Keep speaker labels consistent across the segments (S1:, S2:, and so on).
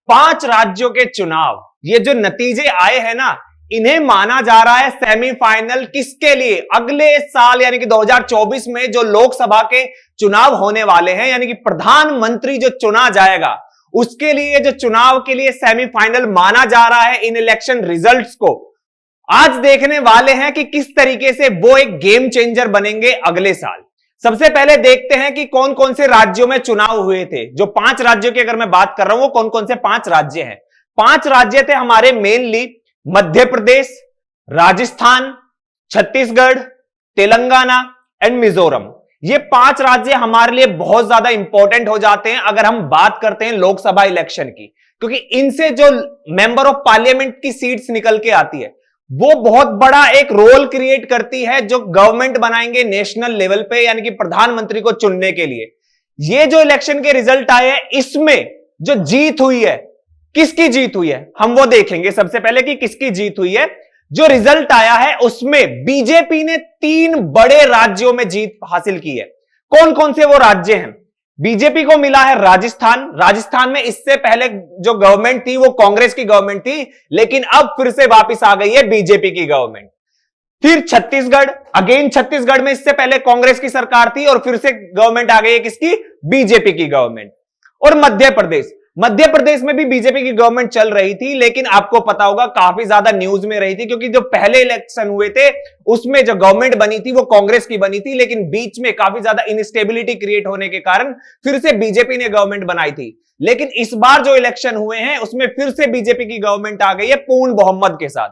S1: 5 राज्यों के चुनाव, ये जो नतीजे आए हैं ना, इन्हें माना जा रहा है सेमीफाइनल किसके लिए? अगले साल यानी कि 2024 में जो लोकसभा के चुनाव होने वाले हैं, यानी कि प्रधानमंत्री जो चुना जाएगा, उसके लिए जो चुनाव के लिए सेमीफाइनल माना जा रहा है इन इलेक्शन रिजल्ट्स को। आज देखने वाले हैं कि किस तरीके से वो एक गेम चेंजर बनेंगे अगले साल। सबसे पहले देखते हैं कि कौन कौन से राज्यों में चुनाव हुए थे। जो 5 राज्यों की अगर मैं बात कर रहा हूं, वो कौन कौन से 5 राज्य हैं? 5 राज्य थे हमारे मेनली मध्य प्रदेश, राजस्थान, छत्तीसगढ़, तेलंगाना एंड मिजोरम। ये 5 राज्य हमारे लिए बहुत ज्यादा इंपॉर्टेंट हो जाते हैं अगर हम बात करते हैं लोकसभा इलेक्शन की, क्योंकि इनसे जो मेंबर ऑफ पार्लियामेंट की सीट्स निकल के आती है, वो बहुत बड़ा एक रोल क्रिएट करती है जो गवर्नमेंट बनाएंगे नेशनल लेवल पे, यानी कि प्रधानमंत्री को चुनने के लिए। ये जो इलेक्शन के रिजल्ट आए हैं, इसमें जो जीत हुई है, किसकी जीत हुई है हम वो देखेंगे सबसे पहले कि किसकी जीत हुई है। जो रिजल्ट आया है उसमें बीजेपी ने 3 बड़े राज्यों में जीत हासिल की है। कौन कौन से वो राज्य हैं? बीजेपी को मिला है राजस्थान। राजस्थान में इससे पहले जो गवर्नमेंट थी वो कांग्रेस की गवर्नमेंट थी, लेकिन अब फिर से वापस आ गई है बीजेपी की गवर्नमेंट। फिर छत्तीसगढ़, अगेन छत्तीसगढ़ में इससे पहले कांग्रेस की सरकार थी और फिर से गवर्नमेंट आ गई है किसकी? बीजेपी की गवर्नमेंट। और मध्य प्रदेश, मध्य प्रदेश में भी बीजेपी की गवर्नमेंट चल रही थी, लेकिन आपको पता होगा काफी ज्यादा न्यूज में रही थी, क्योंकि जो पहले इलेक्शन हुए थे उसमें जो गवर्नमेंट बनी थी वो कांग्रेस की बनी थी, लेकिन बीच में काफी ज्यादा इनस्टेबिलिटी क्रिएट होने के कारण फिर से बीजेपी ने गवर्नमेंट बनाई थी। लेकिन इस बार जो इलेक्शन हुए हैं उसमें फिर से बीजेपी की गवर्नमेंट आ गई है पूर्ण बहुमत के साथ।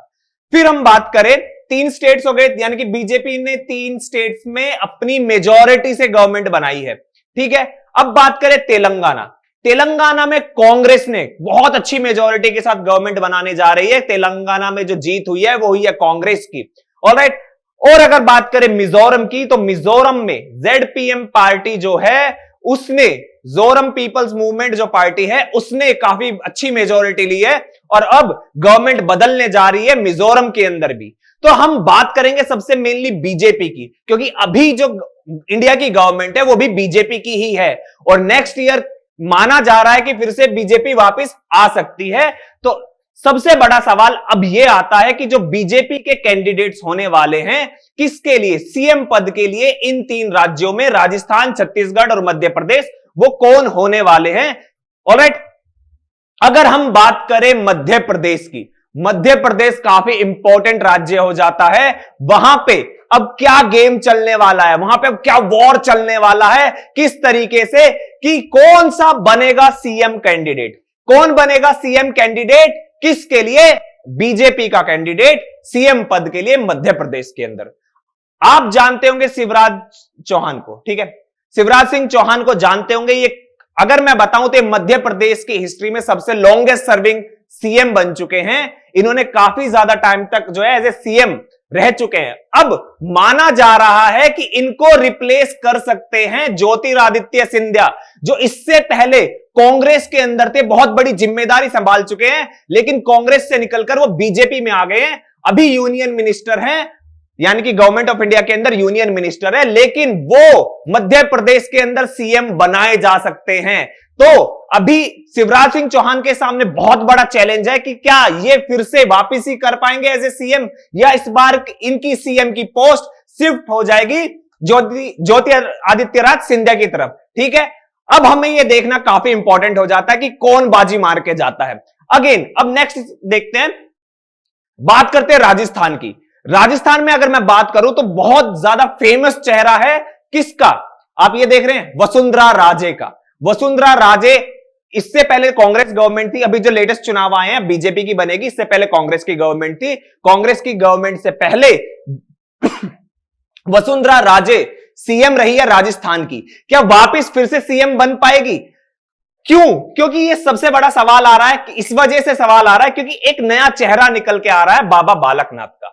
S1: फिर हम बात करें, 3 स्टेट्स हो गए, यानी कि बीजेपी ने 3 स्टेट्स में अपनी मेजॉरिटी से गवर्नमेंट बनाई है। ठीक है, अब बात करें तेलंगाना। तेलंगाना में कांग्रेस ने बहुत अच्छी मेजॉरिटी के साथ गवर्नमेंट बनाने जा रही है। तेलंगाना में जो जीत हुई है वो हुई है कांग्रेस की। ऑलराइट, और अगर बात करें मिजोरम की, तो मिजोरम में जेडपीएम पार्टी जो है उसने, जोरम पीपल्स मूवमेंट जो पार्टी है उसने काफी अच्छी मेजॉरिटी ली है और अब गवर्नमेंट बदलने जा रही है मिजोरम के अंदर भी। तो हम बात करेंगे सबसे मेनली बीजेपी की, क्योंकि अभी जो इंडिया की गवर्नमेंट है वो भी बीजेपी की ही है और नेक्स्ट ईयर माना जा रहा है कि फिर से बीजेपी वापस आ सकती है। तो सबसे बड़ा सवाल अब यह आता है कि जो बीजेपी के कैंडिडेट्स होने वाले हैं किसके लिए, सीएम पद के लिए, इन 3 राज्यों में राजस्थान, छत्तीसगढ़ और मध्य प्रदेश, वो कौन होने वाले हैं। ऑलराइट, अगर हम बात करें मध्य प्रदेश की, मध्य प्रदेश काफी इंपॉर्टेंट राज्य हो जाता है। वहां पे अब क्या गेम चलने वाला है, वहां पे अब क्या वॉर चलने वाला है, किस तरीके से कि कौन सा बनेगा सीएम कैंडिडेट, कौन बनेगा सीएम कैंडिडेट किसके लिए? बीजेपी का कैंडिडेट सीएम पद के लिए मध्य प्रदेश के अंदर। आप जानते होंगे शिवराज चौहान को, ठीक है, शिवराज सिंह चौहान को जानते होंगे। ये अगर मैं बताऊं तो मध्य प्रदेश की हिस्ट्री में सबसे लॉन्गेस्ट सर्विंग सीएम बन चुके हैं। इन्होंने काफी ज्यादा टाइम तक जो है एज ए सीएम रह चुके हैं। अब माना जा रहा है कि इनको रिप्लेस कर सकते हैं ज्योतिरादित्य सिंधिया, जो इससे पहले कांग्रेस के अंदर थे, बहुत बड़ी जिम्मेदारी संभाल चुके हैं, लेकिन कांग्रेस से निकलकर वो बीजेपी में आ गए हैं। अभी यूनियन मिनिस्टर हैं, यानी कि गवर्नमेंट ऑफ इंडिया के अंदर यूनियन मिनिस्टर है, लेकिन वो मध्य प्रदेश के अंदर सीएम बनाए जा सकते हैं। तो अभी शिवराज सिंह चौहान के सामने बहुत बड़ा चैलेंज है कि क्या ये फिर से वापस ही कर पाएंगे एज ए सीएम, या इस बार इनकी सीएम की पोस्ट शिफ्ट हो जाएगी ज्योतिरादित्य सिंधिया की तरफ। ठीक है, अब हमें यह देखना काफी इंपॉर्टेंट हो जाता है कि कौन बाजी मार के जाता है। अगेन अब नेक्स्ट देखते हैं, बात करते हैं राजस्थान की। राजस्थान में अगर मैं बात करूं तो बहुत ज्यादा फेमस चेहरा है किसका, आप ये देख रहे हैं, वसुंधरा राजे का। वसुंधरा राजे, इससे पहले कांग्रेस गवर्नमेंट थी, अभी जो लेटेस्ट चुनाव आए हैं बीजेपी की बनेगी, इससे पहले कांग्रेस की गवर्नमेंट थी। कांग्रेस की गवर्नमेंट से पहले वसुंधरा राजे सीएम रही है राजस्थान की। क्या वापस फिर से सीएम बन पाएगी? क्यों? क्योंकि ये सबसे बड़ा सवाल आ रहा है, इस वजह से सवाल आ रहा है क्योंकि एक नया चेहरा निकल के आ रहा है बाबा बालकनाथ का।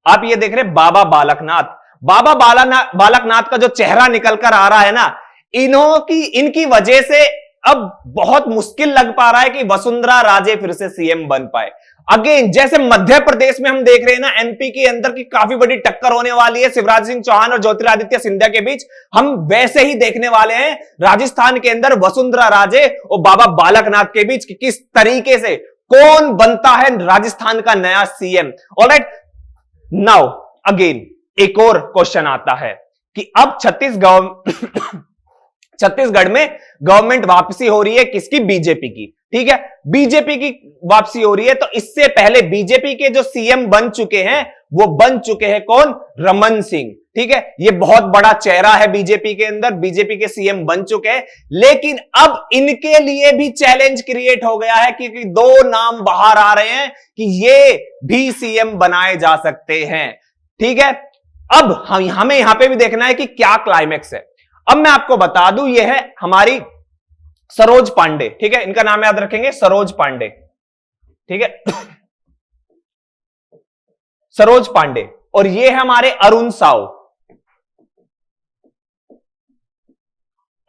S1: आप ये देख रहे हैं बाबा बालकनाथ, बाबा बालकनाथ का जो चेहरा निकल कर आ रहा है ना, इनकी वजह से अब बहुत मुश्किल लग पा रहा है कि वसुंधरा राजे फिर से सीएम बन पाए। अगेन जैसे मध्य प्रदेश में हम देख रहे हैं ना, एमपी के अंदर की काफी बड़ी टक्कर होने वाली है शिवराज सिंह चौहान और ज्योतिरादित्य सिंधिया के बीच, हम वैसे ही देखने वाले हैं राजस्थान के अंदर वसुंधरा राजे और बाबा बालकनाथ के बीच कि किस तरीके से कौन बनता है राजस्थान का नया सीएम। ऑलराइट, नाउ अगेन एक और क्वेश्चन आता है कि अब छत्तीसगढ़ में गवर्नमेंट वापसी हो रही है किसकी? बीजेपी की। ठीक है, बीजेपी की वापसी हो रही है, तो इससे पहले बीजेपी के जो सीएम बन चुके हैं वो बन चुके हैं कौन? रमन सिंह। ठीक है, ये बहुत बड़ा चेहरा है बीजेपी के अंदर, बीजेपी के सीएम बन चुके हैं, लेकिन अब इनके लिए भी चैलेंज क्रिएट हो गया है क्योंकि दो नाम बाहर आ रहे हैं कि ये भी सीएम बनाए जा सकते हैं। ठीक है, अब हमें यहां पे भी देखना है कि क्या क्लाइमेक्स है। अब मैं आपको बता दूं, यह है हमारी सरोज पांडे। ठीक है, इनका नाम याद रखेंगे, सरोज पांडे। ठीक है, सरोज पांडे, और ये है हमारे अरुण साव।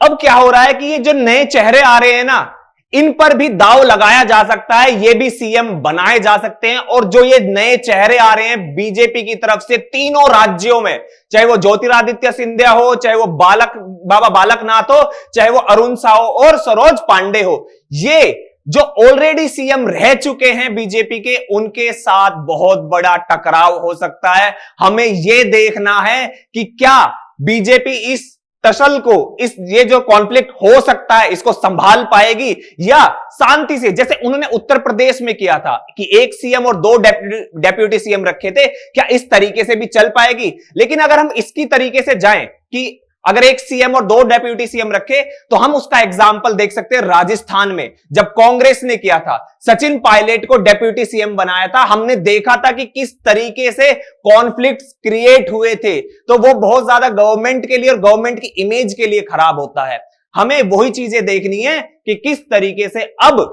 S1: अब क्या हो रहा है कि ये जो नए चेहरे आ रहे हैं ना, इन पर भी दांव लगाया जा सकता है, ये भी सीएम बनाए जा सकते हैं। और जो ये नए चेहरे आ रहे हैं बीजेपी की तरफ से तीनों राज्यों में, चाहे वो ज्योतिरादित्य सिंधिया हो, चाहे वो बाबा बालकनाथ हो, चाहे वो अरुण साव और सरोज पांडे हो, ये जो ऑलरेडी सीएम रह चुके हैं बीजेपी के, उनके साथ बहुत बड़ा टकराव हो सकता है। हमें यह देखना है कि क्या बीजेपी इस टसल को, ये जो कॉन्फ्लिक्ट हो सकता है, इसको संभाल पाएगी या शांति से, जैसे उन्होंने उत्तर प्रदेश में किया था कि एक सीएम और दो डेप्यूटी सीएम रखे थे, क्या इस तरीके से भी चल पाएगी? लेकिन अगर हम इसकी तरीके से जाएं कि अगर एक सीएम और दो डेप्यूटी सीएम रखे, तो हम उसका एग्जाम्पल देख सकते हैं राजस्थान में, जब कांग्रेस ने किया था, सचिन पायलट को डेप्यूटी सीएम बनाया था, हमने देखा था कि किस तरीके से कॉन्फ्लिक्ट्स क्रिएट हुए थे। तो वो बहुत ज्यादा गवर्नमेंट के लिए और गवर्नमेंट की इमेज के लिए खराब होता है। हमें वही चीजें देखनी है कि किस तरीके से अब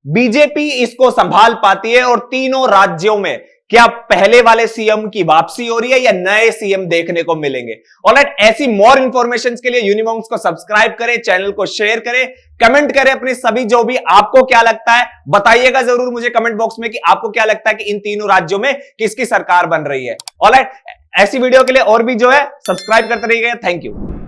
S1: बीजेपी इसको संभाल पाती है और तीनों राज्यों में क्या पहले वाले सीएम की वापसी हो रही है या नए सीएम देखने को मिलेंगे। ऑलराइट, ऐसी मोर इंफॉर्मेशन के लिए यूनिमॉन्क्स को सब्सक्राइब करें, चैनल को शेयर करें, कमेंट करें अपने सभी, जो भी आपको क्या लगता है बताइएगा जरूर मुझे कमेंट बॉक्स में कि आपको क्या लगता है कि इन तीनों राज्यों में किसकी सरकार बन रही है। ऑलराइट, ऐसी वीडियो के लिए और भी जो है सब्सक्राइब करते रहिएगा। Thank you.